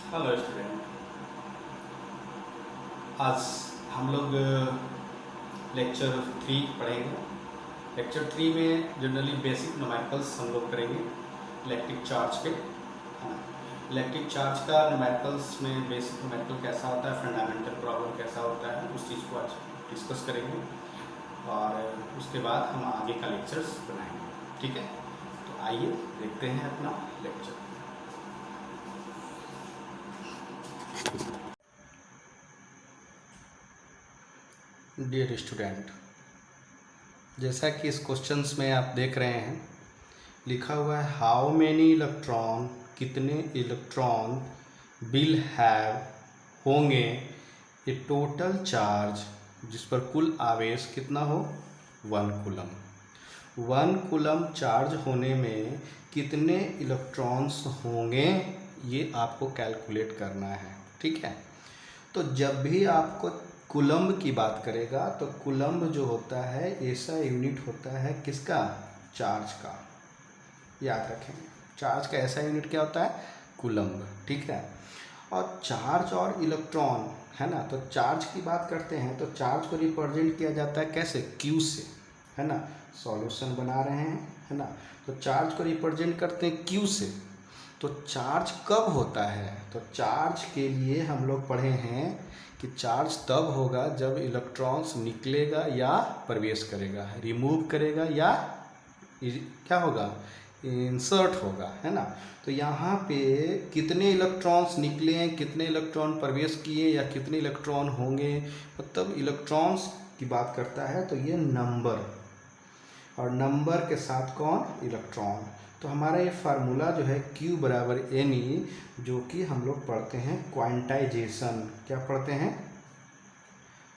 Hello student. आज हम लोग लेक्चर 3 पढ़ेंगे। लेक्चर 3 में जनरली बेसिक न्यूमेरिकल्स हम लोग करेंगे इलेक्ट्रिक चार्ज पे, है ना। इलेक्ट्रिक चार्ज का न्यूमेरिकल्स में बेसिक न्यूमेरिकल कैसा होता है, फंडामेंटल प्रॉब्लम कैसा होता है, उस चीज़ को आज डिस्कस करेंगे और उसके बाद हम आगे का लेक्चर्स बनाएंगे। ठीक है, तो आइए देखते हैं अपना लेक्चर। डियर स्टूडेंट, जैसा कि इस क्वेश्चंस में आप देख रहे हैं, लिखा हुआ है हाउ मेनी इलेक्ट्रॉन, कितने इलेक्ट्रॉन विल हैव होंगे ए टोटल चार्ज जिस पर कुल आवेश कितना हो 1 कूलम। 1 कूलम चार्ज होने में कितने इलेक्ट्रॉन्स होंगे ये आपको कैलकुलेट करना है। ठीक है, तो जब भी आपको कूलम्ब की बात करेगा तो कूलम्ब जो होता है ऐसा यूनिट होता है किसका, चार्ज का। याद रखेंगे, चार्ज का ऐसा यूनिट क्या होता है, कूलम्ब। ठीक है, और चार्ज और इलेक्ट्रॉन, है ना, तो चार्ज की बात करते हैं तो चार्ज को रिप्रेजेंट किया जाता है कैसे, क्यू से, है ना। सॉल्यूशन बना रहे हैं, है ना, तो चार्ज को रिप्रेजेंट करते हैं क्यू से। तो चार्ज कब होता है, तो चार्ज के लिए हम लोग पढ़े हैं कि चार्ज तब होगा जब इलेक्ट्रॉन्स निकलेगा या प्रवेश करेगा, रिमूव करेगा या क्या होगा, इंसर्ट होगा, है ना। तो यहाँ पे कितने इलेक्ट्रॉन्स निकले, कितने इलेक्ट्रॉन प्रवेश किए या कितने इलेक्ट्रॉन होंगे, मतलब इलेक्ट्रॉन्स की बात करता है तो ये नंबर, और नंबर के साथ कौन, इलेक्ट्रॉन। तो हमारा ये फार्मूला जो है Q बराबर NE, जो कि हम लोग पढ़ते हैं क्वांटाइजेशन, क्या पढ़ते हैं,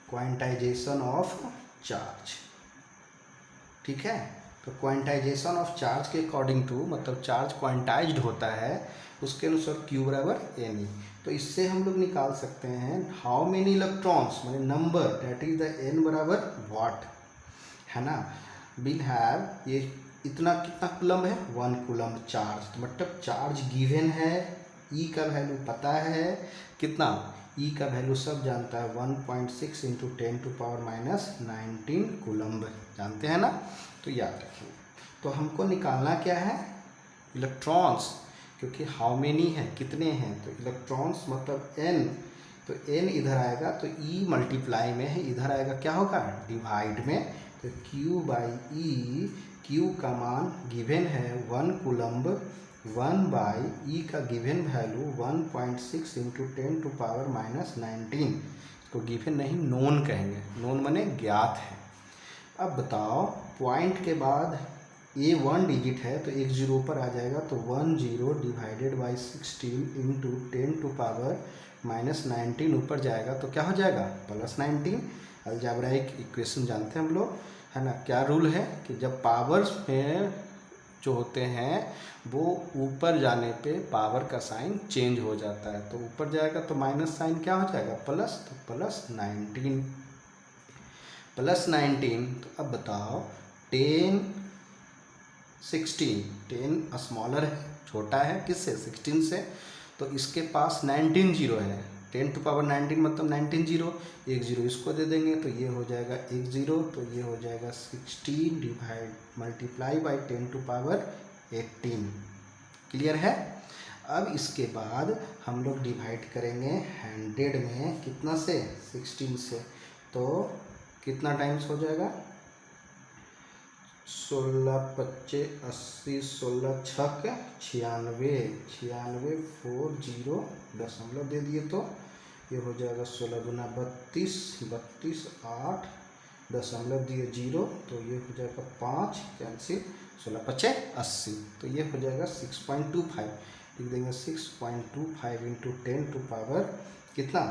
क्वांटाइजेशन ऑफ चार्ज। ठीक है, तो क्वांटाइजेशन ऑफ चार्ज के अकॉर्डिंग टू, मतलब चार्ज क्वांटाइज्ड होता है उसके अनुसार Q बराबर NE। तो इससे हम लोग निकाल सकते हैं हाउ मेनी इलेक्ट्रॉन्स, माने number, that is the N बराबर वाट, है ना, विल हैव, ये इतना कितना कूलम है, 1 कूलम चार्ज, तो मतलब चार्ज गिवन है, ई का वैल्यू पता है कितना, ई का वैल्यू सब जानता है 1.6 इंटू 10⁻⁻19 कूलम जानते हैं ना, तो याद रखिए। तो हमको निकालना क्या है, इलेक्ट्रॉन्स, क्योंकि हाउ मेनी है, कितने हैं, तो इलेक्ट्रॉन्स मतलब n, तो n इधर आएगा तो e मल्टीप्लाई में है, इधर आएगा क्या होगा, डिवाइड में, तो Q बाई ई, Q का मान गिवन है 1 कूलम्ब, 1 बाई ई का गिवन वैल्यू 1.6 इंटू 10⁻⁻19, इसको गिवन नहीं नोन कहेंगे, नोन माने ज्ञात है। अब बताओ, पॉइंट के बाद ए 1 डिजिट है तो एक जीरो ऊपर आ जाएगा, तो 10 डिवाइडेड बाई 16 इंटू 10⁻⁻19 ऊपर जाएगा तो क्या हो जाएगा, +19। अलजेब्राइक इक्वेशन जानते हैं हम लोग, है ना। क्या रूल है कि जब पावर्स में जो होते हैं वो ऊपर जाने पे पावर का साइन चेंज हो जाता है, तो ऊपर जाएगा तो माइनस साइन क्या हो जाएगा, प्लस, तो +19, +19। तो अब बताओ 10 16, 10 स्मॉलर है, छोटा है किससे, 16 से, तो इसके पास 19 जीरो है, 10⁻19 मतलब 19 जीरो, एक जीरो इसको दे देंगे तो ये हो जाएगा 1 जीरो, तो ये हो जाएगा 16 डिवाइड मल्टीप्लाई बाई 10⁻18। क्लियर है। अब इसके बाद हम लोग डिवाइड करेंगे 100 में, कितना से, 16 से, तो कितना टाइम्स हो जाएगा, 16×5 = 80, 16×6 = 96, 40 दशमलव दे दिए तो ये हो जाएगा 16×2 = 32, 8 दशमलव दिए 0, तो ये हो जाएगा 5 कैंसिल, 16×5 = 80, तो ये हो जाएगा 6.25, लिख देंगे 6.25 इंटू 10⁻, कितना,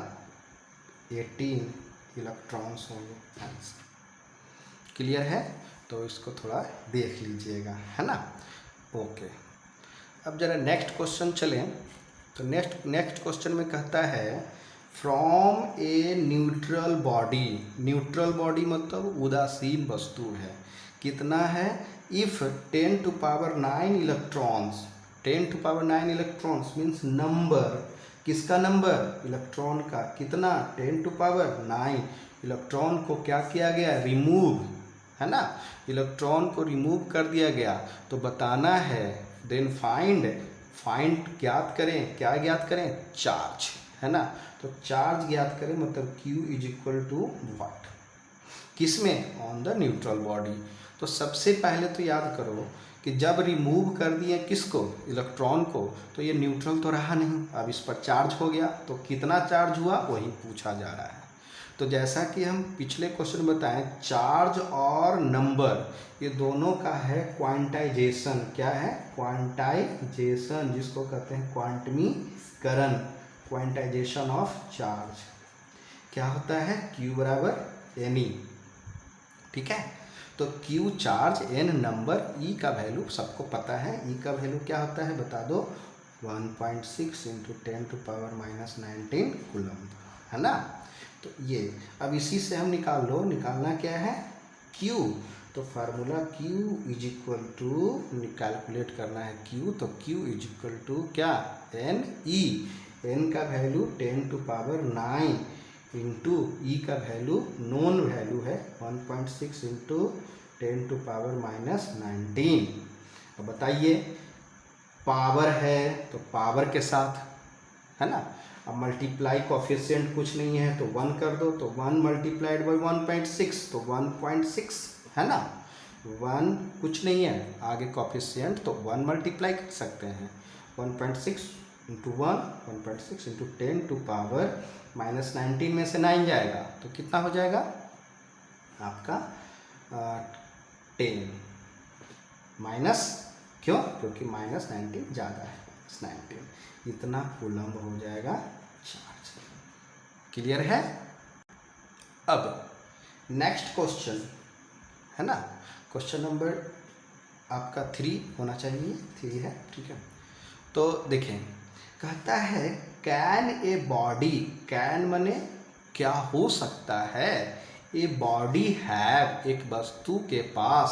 18 इलेक्ट्रॉन्स होंगे आंसर। क्लियर है, तो इसको थोड़ा देख लीजिएगा, है ना। ओके, अब जरा नेक्स्ट क्वेश्चन चलें, तो नेक्स्ट क्वेश्चन में कहता है from a neutral body, neutral body मतलब उदासीन वस्तु है, कितना है, if 10⁻9 electrons, 10⁻9 electrons means number, किसका नंबर, इलेक्ट्रॉन का, कितना, 10⁹ इलेक्ट्रॉन को क्या किया गया, रिमूव, है ना, इलेक्ट्रॉन को रिमूव कर दिया गया। तो बताना है, देन फाइंड ज्ञात करें, क्या ज्ञात करें, चार्ज, है ना। तो चार्ज ज्ञात करें, मतलब Q is equal to what, किसमें, ऑन द न्यूट्रल बॉडी। तो सबसे पहले तो याद करो कि जब रिमूव कर दिए किसको, इलेक्ट्रॉन को, तो ये न्यूट्रल तो रहा नहीं, अब इस पर चार्ज हो गया, तो कितना चार्ज हुआ वही पूछा जा रहा है। तो जैसा कि हम पिछले क्वेश्चन बताएं, चार्ज और नंबर ये दोनों का है क्वांटाइजेशन, क्या है, क्वांटाइजेशन, जिसको कहते हैं क्वांटमीकरण, क्वांटाइजेशन ऑफ चार्ज। क्या होता है, Q बराबर NE, ठीक है। तो Q charge, N number, E का वैल्यू सबको पता है, E का वैल्यू क्या होता है बता दो, 1.6 × 10⁻⁻19 कूलम्ब, है ना। तो ये अब इसी से हम निकाल लो, निकालना क्या है, Q। तो formula Q is equal to, calculate करना है Q, तो Q इज इक्वल टू क्या, NE, N का वैल्यू 10⁹ इंटू E का वैल्यू नोन वैल्यू है 1.6 × 10⁻⁻19। अब बताइए, पावर है तो पावर के साथ, है ना। अब मल्टीप्लाई कोफिशिएंट कुछ नहीं है तो 1 कर दो, तो 1 × 1.6 तो 1.6, है ना। 1 कुछ नहीं है, आगे कोफिशिएंट तो 1 मल्टीप्लाई कर सकते हैं, 1.6 × 1, 1.6 × 10⁻⁻19 में से 9 जाएगा तो कितना हो जाएगा आपका 10 माइनस, क्यों, क्योंकि -19 ज़्यादा है, -19 इतना कूलम्ब हो जाएगा चार्ज। क्लियर है। अब नेक्स्ट क्वेश्चन, है ना, क्वेश्चन नंबर आपका 3 होना चाहिए, 3 है, ठीक है। तो देखें, कहता है कैन ए बॉडी, कैन मने क्या हो सकता है, ए बॉडी हैव, एक वस्तु के पास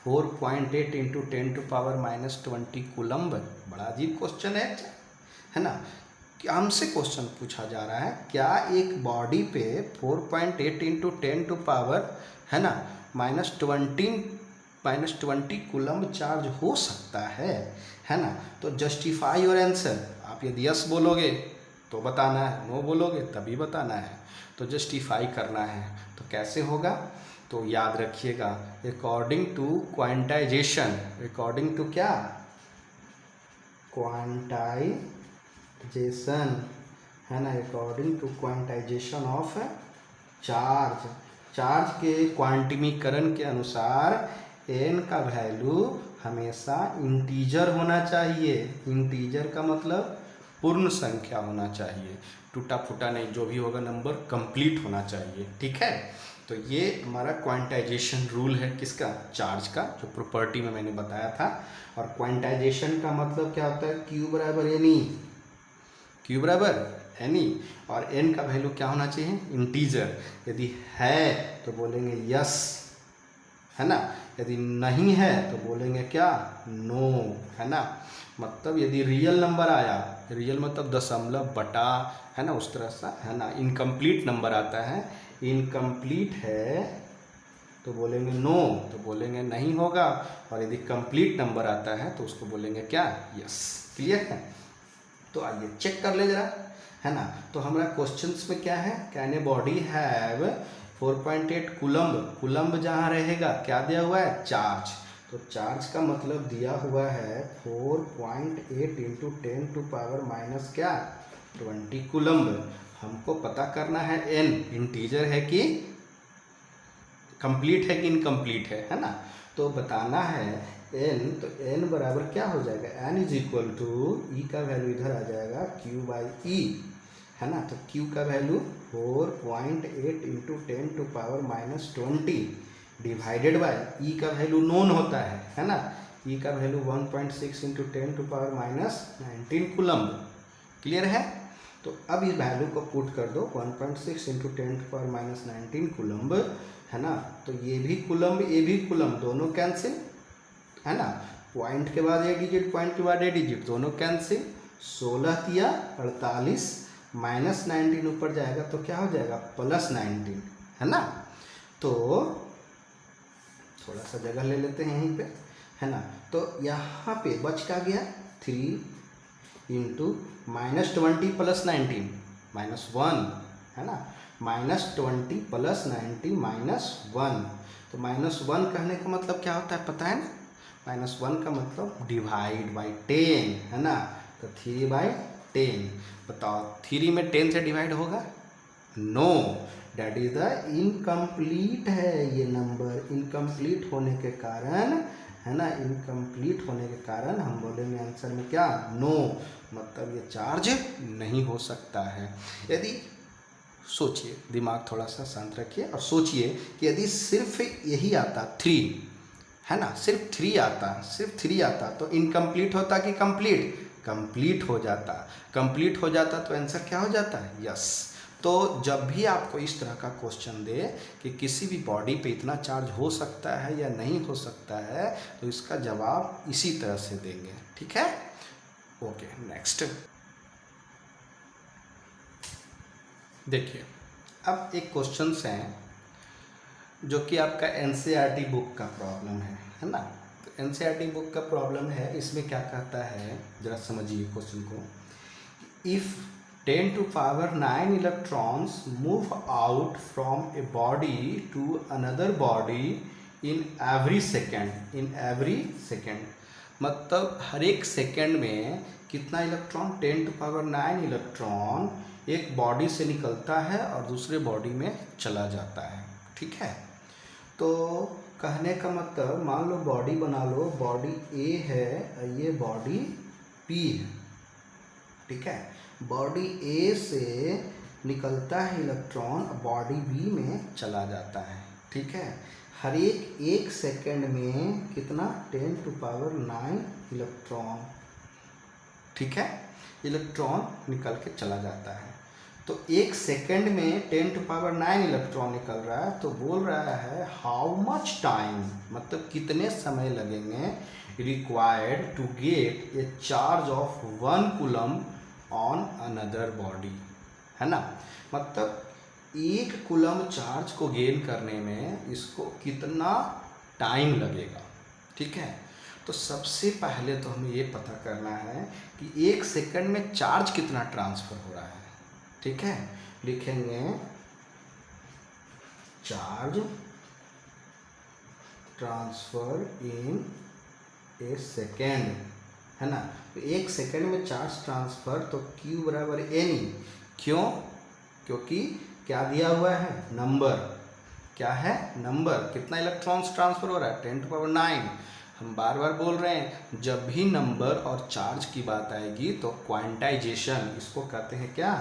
4.8 × 10⁻⁻20 कूलम्ब। बड़ा अजीब क्वेश्चन है ना। हमसे क्वेश्चन पूछा जा रहा है, क्या एक बॉडी पे 4.8 × 10⁻, है ना, -20 कूलम्ब चार्ज हो सकता है ना। तो जस्टिफाई योर आंसर, आप यदि यस बोलोगे तो बताना है, नो बोलोगे तभी बताना है। तो जस्टिफाई करना है, तो कैसे होगा, तो याद रखिएगा, according to quantisation, according to क्या, क्वांटाइजेशन, है ना, according to quantisation of charge, charge के क्वांटमीकरण के अनुसार n का वैल्यू हमेशा इंटीजर होना चाहिए। इंटीजर का मतलब पूर्ण संख्या होना चाहिए, टूटा फूटा नहीं, जो भी होगा नंबर कंप्लीट होना चाहिए, ठीक है। तो ये हमारा क्वांटाइजेशन रूल है, किसका, चार्ज का, जो प्रॉपर्टी में मैंने बताया था। और क्वांटाइजेशन का मतलब क्या होता है, Q बराबर NE, Q बराबर NE, और n का वैल्यू क्या होना चाहिए, इंटीजर। यदि है तो बोलेंगे यस, है ना, यदि नहीं है तो बोलेंगे क्या, नो, है ना। मतलब यदि रियल नंबर आया, रियल मतलब दशमलव बटा, है ना, उस तरह से, है ना। इनकम्प्लीट नंबर आता है, इनकम्प्लीट है तो बोलेंगे नो, तो बोलेंगे नहीं होगा। और यदि कंप्लीट नंबर आता है तो उसको बोलेंगे क्या, यस। क्लियर है। तो आइए चेक कर ले जरा, है ना। तो हमारा क्वेश्चंस में क्या है, can a body have 4.8 coulomb, coulomb जहाँ रहेगा क्या दिया हुआ है, चार्ज। तो चार्ज का मतलब दिया हुआ है 4.8 × 10⁻⁻ क्या, 20 कूलम्ब। हमको पता करना है n इंटीजर है कि कंप्लीट है कि इनकम्प्लीट है ना। तो बताना है n, तो n बराबर क्या हो जाएगा, n इज इक्वल टू ई का वैल्यू इधर आ जाएगा Q/E, है ना। तो Q का वैल्यू 4.8 × 10⁻⁻20 डिवाइडेड बाय E का वैल्यू नोन होता है ना। E का वैल्यू 1.6 × 10⁻⁻19 कूलम्ब। क्लियर है। तो अब इस वैल्यू को पुट कर दो, 1.6 × 10⁻⁻19 कूलम्ब, है ना। तो ये भी कूलम्ब, ये भी कूलम्ब, दोनों कैंसिल, है ना। पॉइंट के बाद ए डिजिट, पॉइंट के बाद ए डिजिट, दोनों कैंसिल। 16 तिया 48, -19 ऊपर जाएगा तो क्या हो जाएगा +19, है ना। तो थोड़ा सा जगह ले लेते हैं यहीं पे, है ना। तो यहाँ पे बच क्या गया 3 इंटू -20 + 19 -1, है ना। -20 + 90 -1, तो -1 कहने का मतलब क्या होता है पता है ना। -1 का मतलब डिवाइड बाई 10, है ना। तो 3/10, बताओ 3 में 10 से डिवाइड होगा, no, that is the incomplete है ये नंबर। इनकम्प्लीट होने के कारण, है ना, इनकम्प्लीट होने के कारण हम बोलेंगे आंसर में क्या, नो, मतलब ये चार्ज नहीं हो सकता है। यदि सोचिए, दिमाग थोड़ा सा शांत रखिए और सोचिए कि यदि सिर्फ यही आता 3, है ना, सिर्फ 3 आता तो इनकम्प्लीट होता कि कंप्लीट, कंप्लीट हो जाता। कंप्लीट हो जाता तो आंसर क्या हो जाता है, यस। तो जब भी आपको इस तरह का क्वेश्चन दे कि किसी भी बॉडी पे इतना चार्ज हो सकता है या नहीं हो सकता है, तो इसका जवाब इसी तरह से देंगे, ठीक है। ओके, नेक्स्ट देखिए, अब एक क्वेश्चंस हैं जो कि आपका एनसीईआरटी बुक का प्रॉब्लम है ना। तो एनसीईआरटी बुक का प्रॉब्लम है, इसमें क्या कहता है जरा समझिए क्वेश्चन को। If 10⁹ electrons move out from a body to another body in every second, मतलब हर एक सेकेंड में कितना इलेक्ट्रॉन, 10⁹ इलेक्ट्रॉन एक बॉडी से निकलता है और दूसरे बॉडी में चला जाता है, ठीक है। तो कहने का मतलब, मान लो बॉडी बना लो, बॉडी ए है और ये बॉडी बी है, ठीक है। बॉडी ए से निकलता है इलेक्ट्रॉन, बॉडी बी में चला जाता है, ठीक है। हर एक सेकेंड में कितना, 10⁹ इलेक्ट्रॉन, ठीक है, इलेक्ट्रॉन निकल के चला जाता है। तो एक सेकेंड में 10⁹ इलेक्ट्रॉन निकल रहा है, तो बोल रहा है हाउ मच टाइम, मतलब कितने समय लगेंगे, required to get a charge of 1 coulomb on another body, है ना। मतलब 1 कूलम चार्ज को गेन करने में इसको कितना टाइम लगेगा, ठीक है। तो सबसे पहले तो हमें ये पता करना है कि 1 सेकंड में चार्ज कितना ट्रांसफ़र हो रहा है, ठीक है। लिखेंगे चार्ज ट्रांसफर इन ए सेकेंड, है ना। तो 1 सेकेंड में चार्ज ट्रांसफर, तो Q = N, क्यों, क्योंकि क्या दिया हुआ है, नंबर, क्या है, नंबर, कितना इलेक्ट्रॉन्स ट्रांसफर हो रहा है, 10⁹। हम बार बार बोल रहे हैं, जब भी नंबर और चार्ज की बात आएगी तो क्वांटाइजेशन, इसको कहते हैं क्या,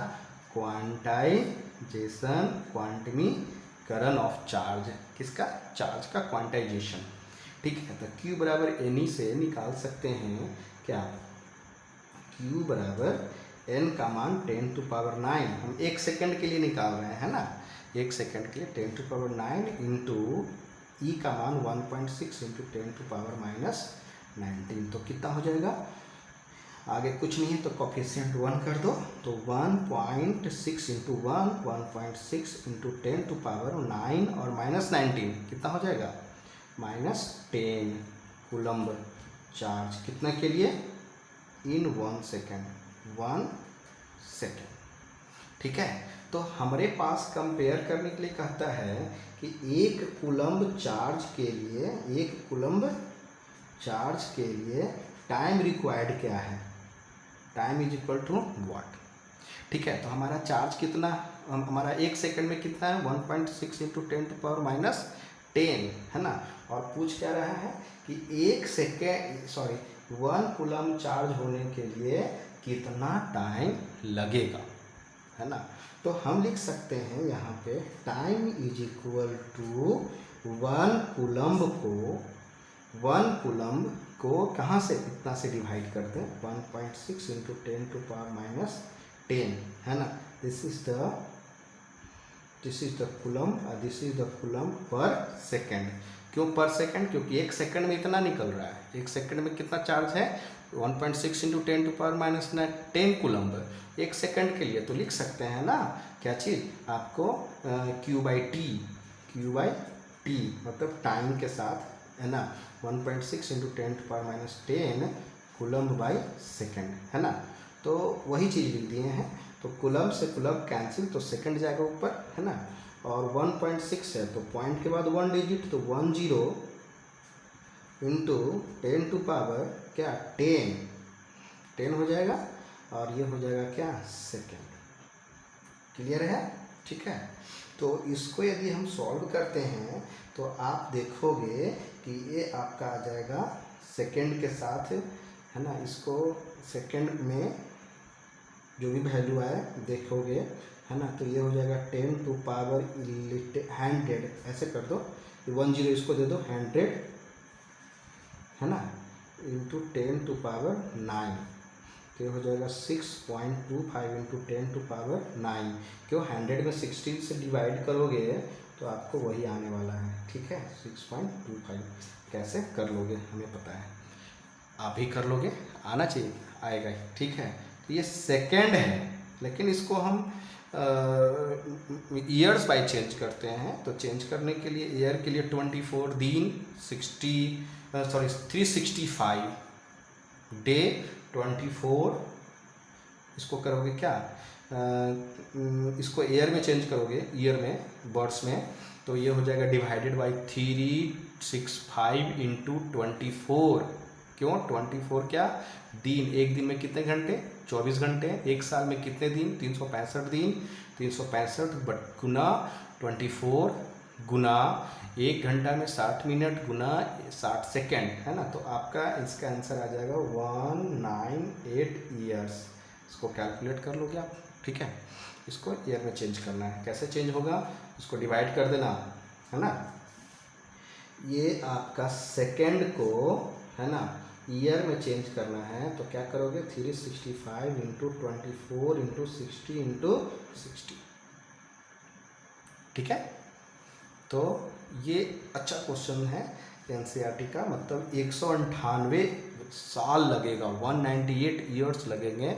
क्वांटाइजेशन, क्वांटमीकरण ऑफ चार्ज, किसका, चार्ज का क्वांटाइजेशन, ठीक है। तो Q = N से निकाल सकते हैं क्या, Q = N का मान 10⁹, हम 1 सेकंड के लिए निकाल रहे हैं, है ना। 1 सेकंड के लिए 10⁹ इंटू E का मान 1.6 इंटू 10⁻⁻19, तो कितना हो जाएगा, आगे कुछ नहीं है तो कोफिशिएंट 1 कर दो, तो 1.6 इंटू 1.6 इंटू 10⁹ और -19 कितना हो जाएगा, -10 कूलम्ब चार्ज, कितना के लिए, इन 1 सेकेंड, ठीक है। तो हमारे पास कंपेयर करने के लिए कहता है कि 1 कूलम्ब चार्ज के लिए, 1 कूलम्ब चार्ज के लिए टाइम रिक्वायर्ड क्या है, टाइम = व्हाट, ठीक है। तो हमारा चार्ज कितना, हमारा 1 सेकंड में कितना है, 1.6 इंटू 10⁻⁻10, है ना। और पूछ क्या रहा है कि 1 कूलम चार्ज होने के लिए कितना टाइम लगेगा, है ना। तो हम लिख सकते हैं यहाँ पे टाइम = 1 कूलम्ब को कहाँ से कितना से डिवाइड करते हैं, 1.6 इंटू 10⁻10, है ना। दिस इज द कूलम्ब और दिस इज द कूलम्ब पर सेकेंड। क्यों पर सेकेंड, क्योंकि 1 सेकंड में इतना निकल रहा है, 1 सेकंड में कितना चार्ज है, 1.6 into 10 to power minus 10 coulomb 1 second के लिए, तो लिख सकते हैं ना क्या चीज़ आपको Q/T मतलब टाइम के साथ, है ना, 1.6 into 10 to power minus 10 coulomb by second, है ना। तो वही चीज़ लिख दिए हैं, तो कूलम्ब से कूलम्ब कैंसिल, तो सेकंड जाएगा ऊपर, है ना, और 1.6 है तो पॉइंट के बाद 1 डिजिट, तो 10 इंटू 10 टू पावर क्या 10 हो जाएगा, और ये हो जाएगा क्या सेकेंड। क्लियर है, ठीक है। तो इसको यदि हम सॉल्व करते हैं तो आप देखोगे कि ये आपका आ जाएगा सेकेंड के साथ, है ना, इसको सेकेंड में जो भी वैल्यू आए देखोगे, है ना, तो ये हो जाएगा 10 टू पावर 100, ऐसे कर दो, 10 इसको दे दो 100, है ना, इंटू 10 टू पावर 9, तो ये हो जाएगा 6.25 इंटू 10 टू पावर 9। क्यों 100 में 16 से डिवाइड करोगे तो आपको वही आने वाला है, ठीक है, 6.25। कैसे कर लोगे हमें पता है, आप ही कर लोगे, आना चाहिए, आएगा ही, ठीक है। तो ये सेकेंड है, लेकिन इसको हम ईयर्स बाय चेंज करते हैं, तो चेंज करने के लिए ईयर के लिए 24 दिन 365 डे 24, इसको करोगे क्या इसको ईयर में चेंज करोगे, ईयर में वर्ड्स में, तो ये हो जाएगा डिवाइडेड बाई 365 इंटू 24। क्यों 24 क्या दिन, एक दिन में कितने घंटे 24 घंटे, एक साल में कितने दिन 365 दिन, 365 बट गुना 24 गुना एक घंटा में 60 मिनट गुना 60 सेकेंड, है ना, तो आपका इसका आंसर आ जाएगा 198 ईयर्स। इसको कैलकुलेट कर लोगे आप, ठीक है। इसको ईयर में चेंज करना है, कैसे चेंज होगा, इसको डिवाइड कर देना, है ना, ये आपका सेकेंड को, है ना, ईयर में चेंज करना है, तो क्या करोगे 365 इंटू 24 इंटू 60 इंटू 60, ठीक है। तो ये अच्छा क्वेश्चन है एनसीईआरटी का, मतलब 198 साल लगेगा, 198 ईयर्स लगेंगे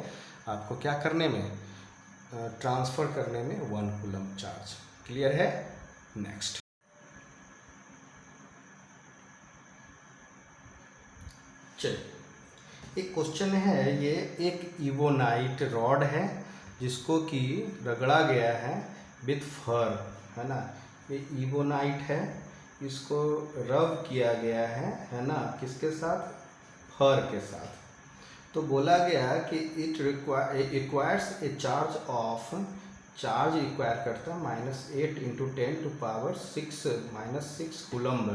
आपको क्या करने में, ट्रांसफ़र करने में 1 कूलम्ब चार्ज। क्लियर है, नेक्स्ट। चलिए एक क्वेश्चन है, ये एक इवोनाइट रॉड है जिसको कि रगड़ा गया है विथ फर, है ना, ये इवोनाइट है, इसको रब किया गया है ना, किसके साथ, फर के साथ। तो बोला गया कि it requires a charge require करता है -8 into 10 to power 6 coulomb.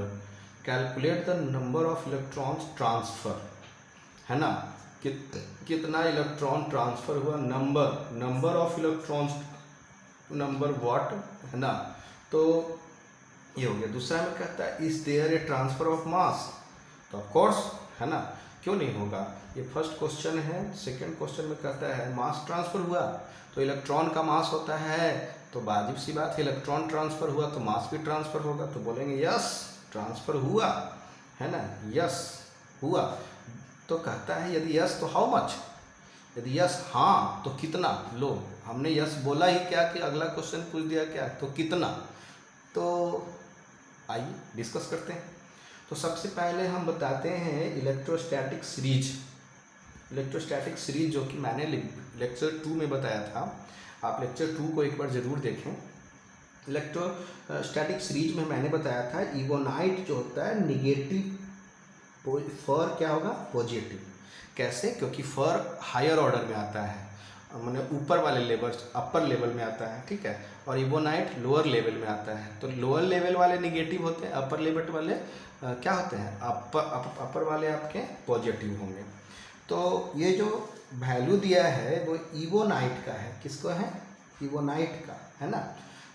Calculate the number of electrons transfer, है ना, कितना इलेक्ट्रॉन ट्रांसफर हुआ, number of electrons, number what, है ना, तो ये हो गया। दूसरा में कहता है is there a transfer of mass, तो ऑफ कोर्स, है ना, क्यों नहीं होगा, ये फर्स्ट क्वेश्चन है। सेकंड क्वेश्चन में कहता है मास ट्रांसफर हुआ, तो इलेक्ट्रॉन का मास होता है, तो वाजिब सी बात है इलेक्ट्रॉन ट्रांसफर हुआ तो मास भी ट्रांसफर होगा, तो बोलेंगे यस ट्रांसफर हुआ, है ना, यस हुआ। तो कहता है यदि यस तो हाउ मच, यदि यस हाँ तो कितना, लो हमने यस बोला ही क्या कि अगला क्वेश्चन पूछ दिया क्या, तो कितना। तो आइए डिस्कस करते हैं। तो सबसे पहले हम बताते हैं इलेक्ट्रोस्टैटिक सीरीज, जो कि मैंने लेक्चर 2 में बताया था, आप लेक्चर 2 को एक बार ज़रूर देखें। इलेक्ट्रोस्टैटिक सीरीज में मैंने बताया था इवोनाइट जो होता है निगेटिव, फर क्या होगा पॉजिटिव। कैसे, क्योंकि फर हायर ऑर्डर में आता है, मैंने ऊपर वाले लेवल, अपर लेवल में आता है, ठीक है, और इवोनाइट लोअर लेवल में आता है। तो लोअर लेवल वाले निगेटिव होते हैं, अपर लेवल वाले क्या होते हैं, अपर वाले आपके पॉजिटिव होंगे। तो ये जो वैल्यू दिया है वो इवोनाइट का है, किसको है, इवोनाइट का, है ना।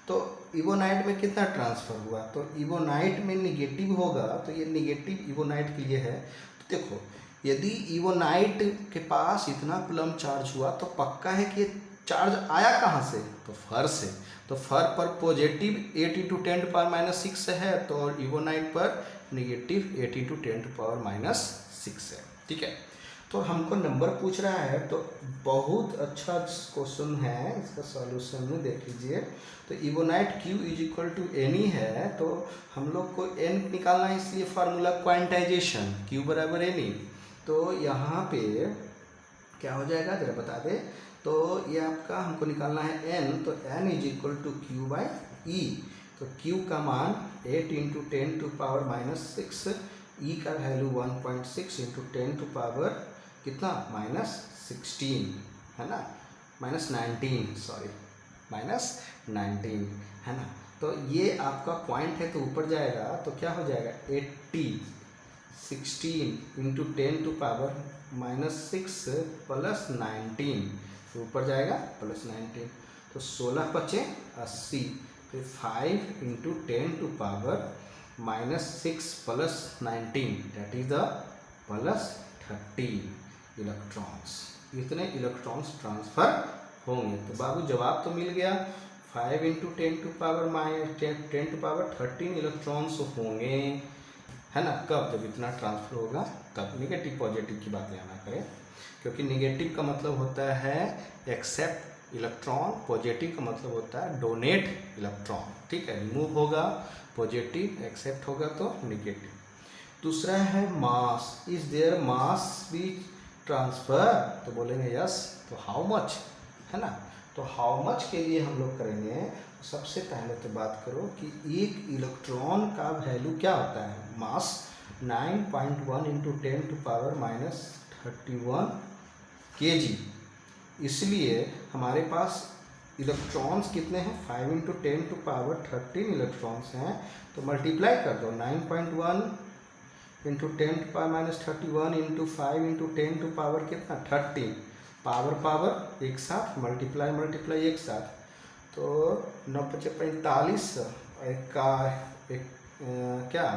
तो इवोनाइट में कितना ट्रांसफ़र हुआ, तो इवोनाइट में निगेटिव होगा, तो ये निगेटिव इवोनाइट के लिए है। तो देखो यदि इवोनाइट के पास इतना कूलम्ब चार्ज हुआ तो पक्का है कि ये चार्ज आया कहाँ से, तो फर से। तो फर पर पॉजिटिव 8 इंटू 10⁻⁻6 है, तो इवोनाइट पर निगेटिव 8 इंटू 10⁻⁻6 है, ठीक है। तो हमको नंबर पूछ रहा है, तो बहुत अच्छा क्वेश्चन है, इसका सॉल्यूशन में देख लीजिए। तो ebonite Q is equal to n e है, तो हम लोग को n निकालना है, इसलिए फार्मूला क्वांटाइजेशन Q बराबर एनी। तो यहाँ पे क्या हो जाएगा जरा बता दे। तो ये आपका हमको निकालना है n, तो n is equal to Q by E. तो Q का मान 8 इंटू 10 टू पावर -6, E का वैल्यू 1.6 इंटू 10 टू पावर कितना -16 है ना, -19 सॉरी -19 है ना। तो ये आपका पॉइंट है, तो ऊपर जाएगा तो क्या हो जाएगा 80 16 इंटू 10 टू पावर -6 प्लस 19, तो ऊपर जाएगा प्लस 19, तो 16 बचे 80, फिर 5 into 10 to power -6 plus 19 that is the plus 30 electrons. इतने इलेक्ट्रॉन्स ट्रांसफर होंगे। तो बाबू जवाब तो मिल गया, 5 into 10 to power 10 to power 13 electrons होंगे, है ना। कब? जब इतना ट्रांसफर होगा तब। निगेटिव पॉजिटिव की बात यहाँ ना करें, क्योंकि निगेटिव का मतलब होता है एक्सेप्ट इलेक्ट्रॉन, पॉजिटिव का मतलब होता है डोनेट इलेक्ट्रॉन। ठीक है, रिमूव होगा पॉजिटिव, एक्सेप्ट होगा तो निगेटिव। दूसरा है mass, is there mass be transfer, तो बोलेंगे यस। तो हाउ मच, है ना। तो हाउ मच के लिए हम लोग करेंगे, सबसे पहले तो बात करो कि एक इलेक्ट्रॉन का वैल्यू क्या होता है, मास 9.1 इंटू 10 टू पावर -31 kg। इसलिए हमारे पास इलेक्ट्रॉन्स कितने हैं, 5 इंटू 10 टू पावर 13 इलेक्ट्रॉन्स हैं। तो मल्टीप्लाई कर दो, 9.1 into 10 to power -31 into 5 into 10 to power कितना 13, पावर एक साथ, मल्टीप्लाई एक साथ, तो 9 × 5 = 45, क्या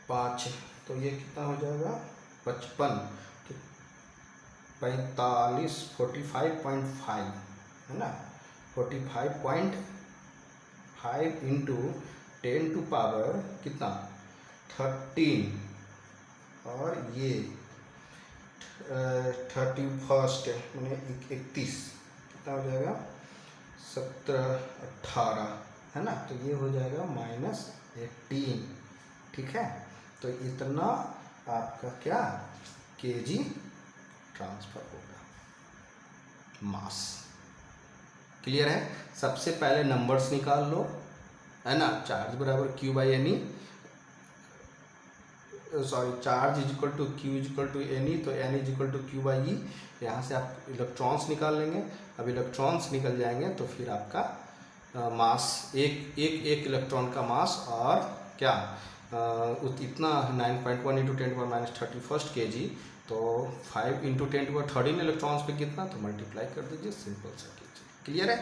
5, तो ये कितना हो जाएगा 55, तो 45 45.5 है ना, 45.5 इंटू 10 टू पावर कितना 13, और ये 31 मैंने 31 कितना हो जाएगा 17 18 है ना, तो ये हो जाएगा -18। ठीक है, तो इतना आपका क्या kg ट्रांसफर होगा, मास। क्लियर है। सबसे पहले नंबर्स निकाल लो, है ना। चार्ज बराबर Q by N, sorry charge is equal to Q is equal to N, तो N is equal to Q by E. यहाँ से आप इलेक्ट्रॉन्स निकाल लेंगे। अब इलेक्ट्रॉन्स निकल जाएंगे तो फिर आपका मास, एक इलेक्ट्रॉन का मास, और क्या इतना 9.1 इंटू 10 टू पावर -31 kg, तो 5 इंटू 10 टू पावर 13 इलेक्ट्रॉन्स पे कितना, तो मल्टीप्लाई कर दीजिए, सिंपल सा कीजिए। क्लियर है।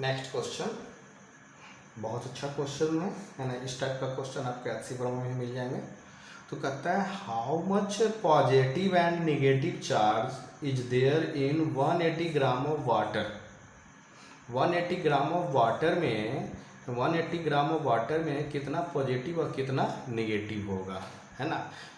नेक्स्ट क्वेश्चन, बहुत अच्छा क्वेश्चन है ना। इस टाइप का क्वेश्चन आपके एचसी ब्रह्म में मिल जाएंगे। तो कहता है how much positive and negative charge is there in 180 gram of water. 180 gram of water में 180 ग्राम ऑफ वाटर में कितना पॉजिटिव और कितना नेगेटिव होगा, है ना।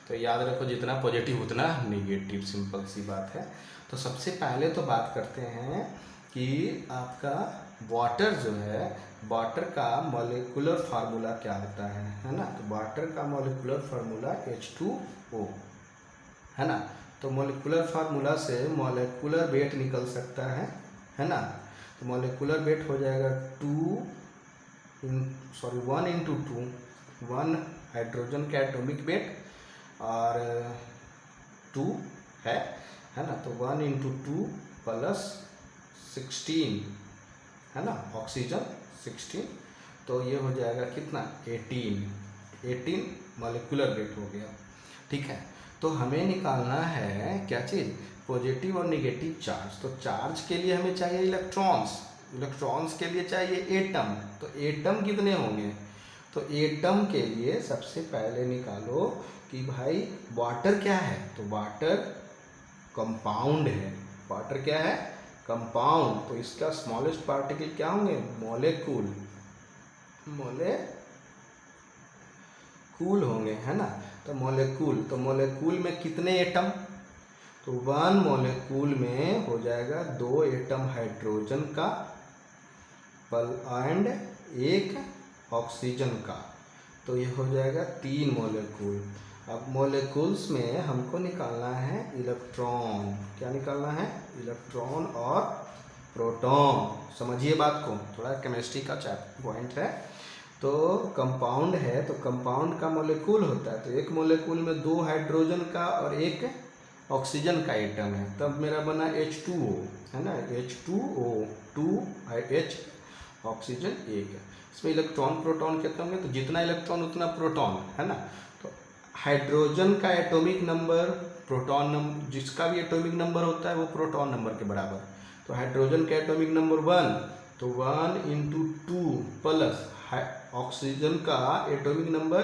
तो याद रखो जितना पॉजिटिव उतना नेगेटिव, सिंपल सी बात है। तो सबसे पहले तो बात करते हैं कि आपका वाटर जो है, वाटर का मॉलिक्यूलर फार्मूला क्या होता है ना। तो वाटर का मॉलिक्यूलर फार्मूला H2O है ना। तो मॉलिक्यूलर फार्मूला से मॉलिक्यूलर वेट निकल सकता है ना। तो मॉलिक्यूलर वेट हो जाएगा 1 इंटू 2, 1 हाइड्रोजन का एटॉमिक वेट और 2 है ना। तो 1 इंटू 2 प्लस 16 है ना, ऑक्सीजन 16, तो ये हो जाएगा कितना 18 मॉलिक्यूलर वेट हो गया। ठीक है, तो हमें निकालना है क्या चीज़, पॉजिटिव और नेगेटिव चार्ज। तो चार्ज के लिए हमें चाहिए इलेक्ट्रॉन्स के लिए चाहिए एटम। तो एटम कितने होंगे, तो एटम के लिए सबसे पहले निकालो कि भाई वाटर क्या है। तो वाटर कंपाउंड है, वाटर क्या है कंपाउंड, तो इसका स्मॉलेस्ट पार्टिकल क्या होंगे, मोलेक्यूल होंगे, है ना। तो मॉलिक्यूल में कितने एटम, तो 1 मॉलिक्यूल में हो जाएगा 2 एटम हाइड्रोजन का एंड 1 ऑक्सीजन का, तो ये हो जाएगा 3 मॉलिक्यूल। अब मॉलिक्यूल्स में हमको निकालना है इलेक्ट्रॉन, क्या निकालना है, इलेक्ट्रॉन और प्रोटॉन। समझिए बात को, थोड़ा केमिस्ट्री का पॉइंट है। तो कंपाउंड है तो कंपाउंड का मॉलिक्यूल होता है, तो एक मॉलिक्यूल में 2 हाइड्रोजन का और 1 ऑक्सीजन का एटम है, तब मेरा बना H2O, है ना, H2O 2H ऑक्सीजन 1 है। इसमें इलेक्ट्रॉन प्रोटॉन कितना होंगे, तो जितना इलेक्ट्रॉन उतना प्रोटॉन, है ना। तो हाइड्रोजन का एटॉमिक नंबर प्रोटॉन नंबर, जिसका भी एटॉमिक नंबर होता है वो प्रोटॉन नंबर के बराबर। तो हाइड्रोजन का एटॉमिक नंबर 1, तो 1 × 2 प्लस ऑक्सीजन का एटॉमिक नंबर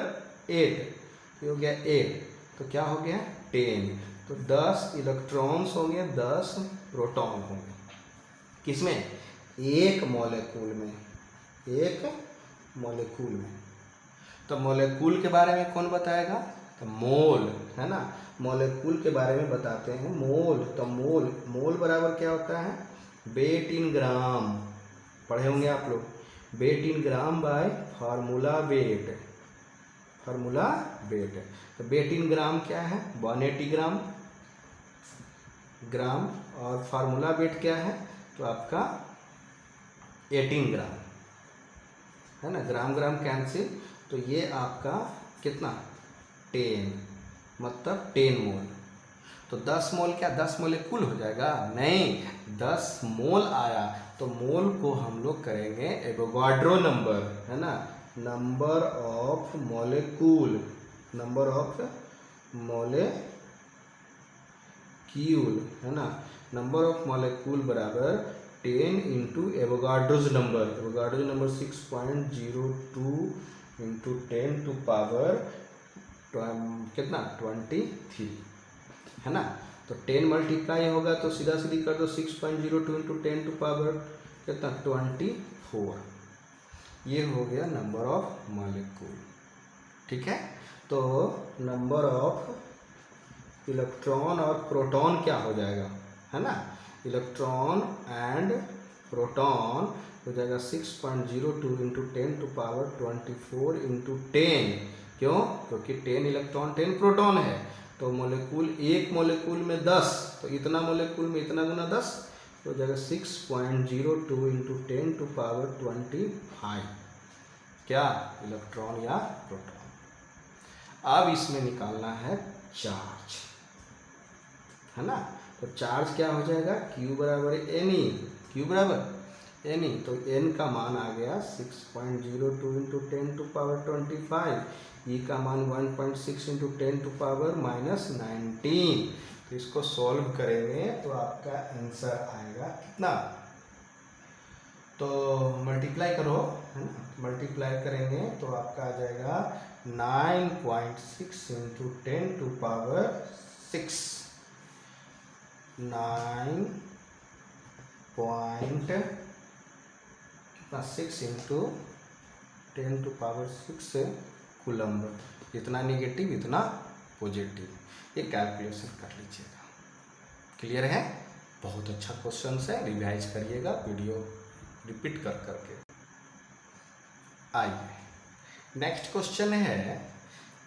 8, ये हो गया 8, तो क्या हो गया 10। तो 10 इलेक्ट्रॉन्स होंगे, 10 प्रोटॉन होंगे, किसमें, एक मॉलिक्यूल में, एक मॉलिक्यूल में। तो मॉलिक्यूल के बारे में कौन बताएगा, तो मोल, है ना। मॉलिक्यूल के बारे में बताते हैं मोल। तो मोल बराबर क्या होता है, वेट इन ग्राम, पढ़े होंगे आप लोग, weight in gram by formula weight, तो वेट इन ग्राम क्या है, 180 ग्राम, और फार्मूला वेट क्या है, तो आपका 18 ग्राम, है ना। ग्राम कैंसिल, तो ये आपका कितना 10, मतलब 10 मोल। तो 10 मोल क्या 10 मोलिक्यूल हो जाएगा, नहीं, 10 मोल आया, तो मोल को हम लोग करेंगे एवोगाड्रो नंबर, है ना, नंबर ऑफ मॉलिक्यूल, है ना। नंबर ऑफ मॉलिक्यूल बराबर 10 × एवोगाड्रोज नंबर 6.02 × 10 टू पावर कितना 23, है ना। तो 10 मल्टीप्लाई होगा तो सीधा सीधी कर दो, 6.02 × 10 टू पावर कितना 24, ये हो गया नंबर ऑफ मॉलिक्यूल। ठीक है, तो नंबर ऑफ इलेक्ट्रॉन और प्रोटॉन क्या हो जाएगा, है ना, इलेक्ट्रॉन एंड प्रोटॉन हो जाएगा 6.02 × 10 टू पावर 24 × 10, क्यों, क्योंकि 10 इलेक्ट्रॉन 10 प्रोटॉन है। तो मॉलिक्यूल, एक मॉलिक्यूल में 10, तो इतना मॉलिक्यूल में इतना गुना 10, तो हो जाएगा 6.02 × 10 टू पावर 25, क्या, इलेक्ट्रॉन या प्रोटॉन। अब इसमें निकालना है चार्ज, है ना। तो चार्ज क्या हो जाएगा, Q बराबर Ne, तो N का मान आ गया 6.02 × 10 टू पावर 25, E का मान 1.6 × 10 टू पावर -19। तो इसको सॉल्व करेंगे तो आपका आंसर आएगा कितना, तो मल्टीप्लाई करो, है ना, मल्टीप्लाई करेंगे तो आपका आ जाएगा 9.6 × 10 टू पावर 6, 9.6 × 10 टू पावर 6 कूलम्ब, इतना निगेटिव इतना पॉजिटिव, ये कैलकुलेशन कर लीजिएगा। क्लियर है, बहुत अच्छा क्वेश्चन है, रिवाइज करिएगा, वीडियो रिपीट कर करके। आइए नेक्स्ट क्वेश्चन है,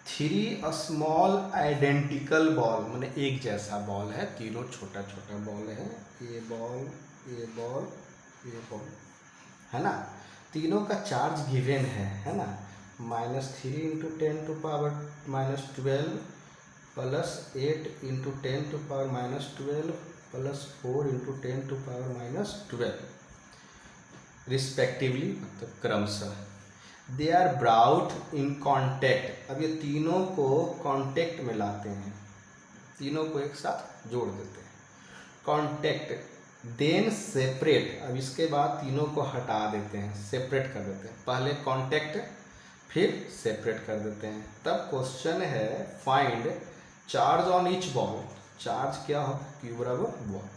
3 स्मॉल आइडेंटिकल बॉल, मैंने एक जैसा बॉल है, तीनों छोटा छोटा बॉल है, ये बॉल, है ना, तीनों का चार्ज गिवन है ना, -3 × 10 to power -12 plus 8 × 10 to power -12 plus 4 × 10 to power -12 respectively, मतलब क्रमशः। They are brought in contact, अब ये तीनों को कॉन्टैक्ट में लाते हैं, तीनों को एक साथ जोड़ देते हैं, कॉन्टैक्ट, देन सेपरेट, अब इसके बाद तीनों को हटा देते हैं, सेपरेट कर देते हैं, पहले कॉन्टैक्ट फिर सेपरेट कर देते हैं। तब क्वेश्चन है find charge on each ball, charge क्या हो, Q बराबर वॉट।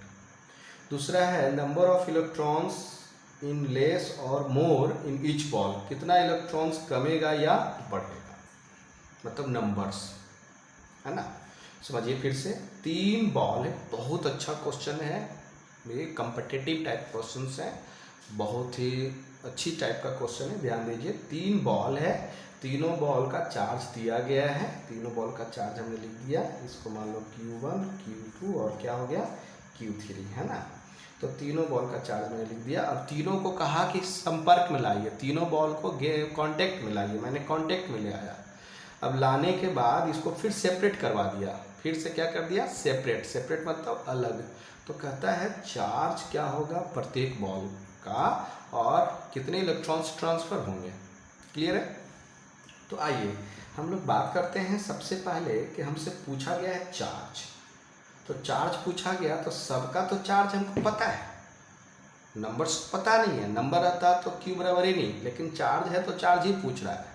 दूसरा है number of electrons in less और मोर इन ईच बॉल, कितना इलेक्ट्रॉन्स कमेगा या बढ़ेगा, मतलब नंबर्स। है ना। समझिए फिर से, 3 बॉल है, बहुत अच्छा क्वेश्चन है, ये कम्पिटिटिव टाइप क्वेश्चन है, बहुत ही अच्छी टाइप का क्वेश्चन है, ध्यान दीजिए। 3 बॉल है, तीनों बॉल का चार्ज दिया गया है, तीनों बॉल का चार्ज हमने लिख दिया, इसको मान लो Q1 Q2 और क्या हो गया Q3, है ना। तो तीनों बॉल का चार्ज मैंने लिख दिया। अब तीनों को कहा कि संपर्क में लाइए, तीनों बॉल को कांटेक्ट में लाइए, मैंने कांटेक्ट में ले आया। अब लाने के बाद इसको फिर सेपरेट करवा दिया, फिर से क्या कर दिया सेपरेट, सेपरेट मतलब अलग। तो कहता है चार्ज क्या होगा प्रत्येक बॉल का और कितने इलेक्ट्रॉन्स ट्रांसफर होंगे। क्लियर है। तो आइए हम लोग बात करते हैं सबसे पहले कि हमसे पूछा गया है चार्ज। तो चार्ज पूछा गया तो सबका तो चार्ज हमको पता है, नंबर्स पता नहीं है, नंबर आता तो क्यू बराबर ही नहीं, लेकिन चार्ज है तो चार्ज ही पूछ रहा है।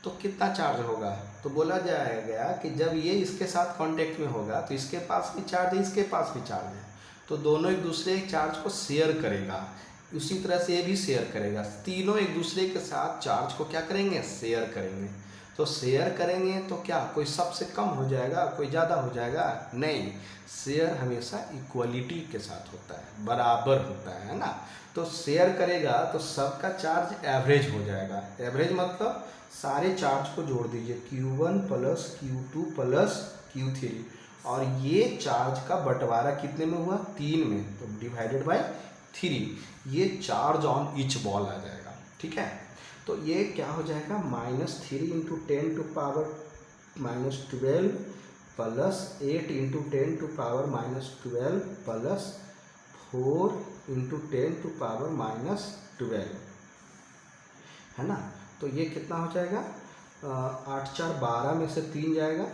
तो कितना चार्ज होगा, तो बोला जाएगा कि जब ये इसके साथ कांटेक्ट में होगा तो इसके पास भी चार्ज है, इसके पास भी चार्ज है, तो दोनों एक दूसरे के चार्ज को शेयर करेगा। उसी तरह से ये भी शेयर करेगा, तीनों एक दूसरे के साथ चार्ज को क्या करेंगे शेयर करेंगे। तो शेयर करेंगे तो क्या कोई सबसे कम हो जाएगा, कोई ज़्यादा हो जाएगा, नहीं, शेयर हमेशा इक्वलिटी के साथ होता है, बराबर होता है ना। तो शेयर करेगा तो सबका चार्ज एवरेज हो जाएगा। एवरेज मतलब सारे चार्ज को जोड़ दीजिए, Q1 plus Q2 plus Q3, और ये चार्ज का बंटवारा कितने में हुआ 3 में, तो डिवाइडेड बाय 3, ये चार्ज ऑन ईच बॉल आ जाएगा। ठीक है, तो ये क्या हो जाएगा -3 × 10 to power -12 plus 8 × 10 to power -12 plus 4 × 10 to power -12, है ना। तो ये कितना हो जाएगा 8 4 12 में से 3 जाएगा,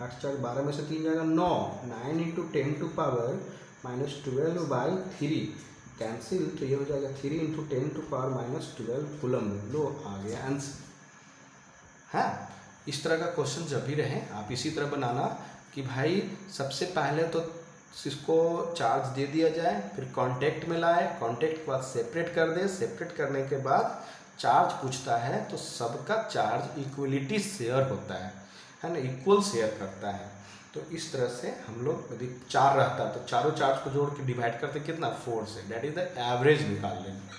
8 4 12 में से 3 जाएगा 9, 9 × 10 टू पावर -12/3 कैंसिल, तो ये हो जाएगा 3 × 10 टू पावर -12 कूलम। लो आ गया आंसर। हाँ, इस तरह का क्वेश्चन जब भी रहे आप इसी तरह बनाना कि भाई सबसे पहले तो इसको चार्ज दे दिया जाए, फिर कांटेक्ट में लाए, कांटेक्ट के बाद सेपरेट कर दे, सेपरेट करने के बाद चार्ज पूछता है तो सबका चार्ज इक्वलिटी शेयर होता है ना, इक्वल शेयर करता है। तो इस तरह से हम लोग यदि 4 रहता तो चारों चार्ज को जोड़ के डिवाइड करते कितना 4 से, डेट इज द एवरेज निकाल लेंगे।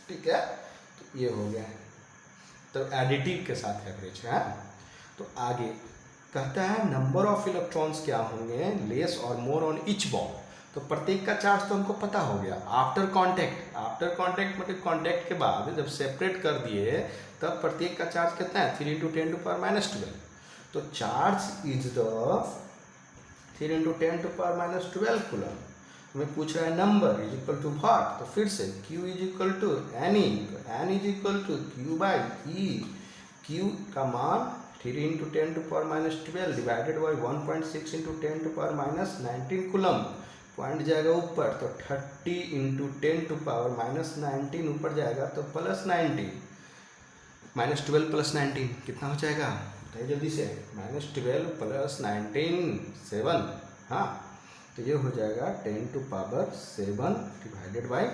ठीक है, तो ये हो गया, तो एडिटिव के साथ एवरेज है। तो आगे कहता है नंबर ऑफ इलेक्ट्रॉन्स क्या होंगे लेस और मोर ऑन ईच बॉल। तो प्रत्येक का चार्ज तो हमको पता हो गया। आफ्टर कांटेक्ट, आफ्टर कांटेक्ट मतलब कांटेक्ट के बाद जब सेपरेट कर दिए तब प्रत्येक का चार्ज कितना है 3 × 10 टू पावर -12। तो charge is the 3 × 10 to power -12 coulomb. हमें पूछ रहा है number is equal to what, तो फिर से Q is equal to N, तो N is equal to Q/E। Q का मान 3 × 10 to power -12 divided by 1.6 × 10 to power -19 coulomb. Point जाएगा ऊपर तो 30 × 10 टू पावर -19 ऊपर जाएगा तो +19, -12 + 19 कितना हो जाएगा बताइए जल्दी से, -12 + 19 7। हाँ, तो ये हो जाएगा 10 टू पावर 7 डिवाइडेड बाई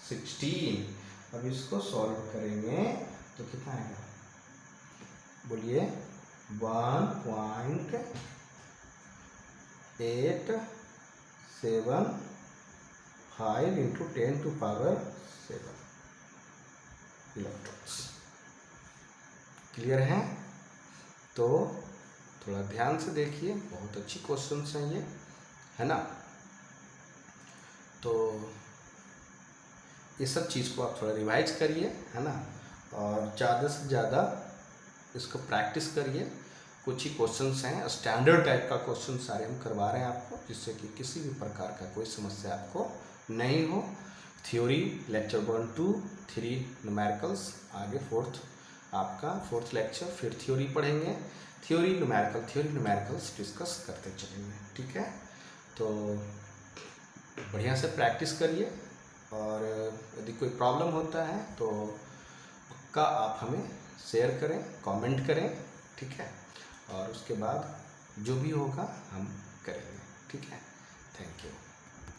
16। अब इसको सॉल्व करेंगे तो कितना आएगा बोलिए 1.875 × 10 टू पावर 7 इलेक्ट्रॉन्स। क्लियर है। तो थोड़ा ध्यान से देखिए, बहुत अच्छी क्वेश्चंस हैं ये, है ना। तो ये सब चीज़ को आप थोड़ा रिवाइज करिए, है ना, और ज़्यादा से ज़्यादा इसको प्रैक्टिस करिए। कुछ ही क्वेश्चंस हैं, स्टैंडर्ड टाइप का क्वेश्चन सारे हम करवा रहे हैं आपको, जिससे कि किसी भी प्रकार का कोई समस्या आपको नहीं हो। थ्योरी लेक्चर 1 2 3 न्यूमेरिकल्स, आगे फोर्थ लेक्चर फिर थ्योरी पढ़ेंगे, थ्योरी न्यूमेरिकल्स डिस्कस करते चलेंगे। ठीक है, तो बढ़िया से प्रैक्टिस करिए, और यदि कोई प्रॉब्लम होता है तो पक्का आप हमें शेयर करें, कमेंट करें। ठीक है, और उसके बाद जो भी होगा हम करेंगे। ठीक है, थैंक यू।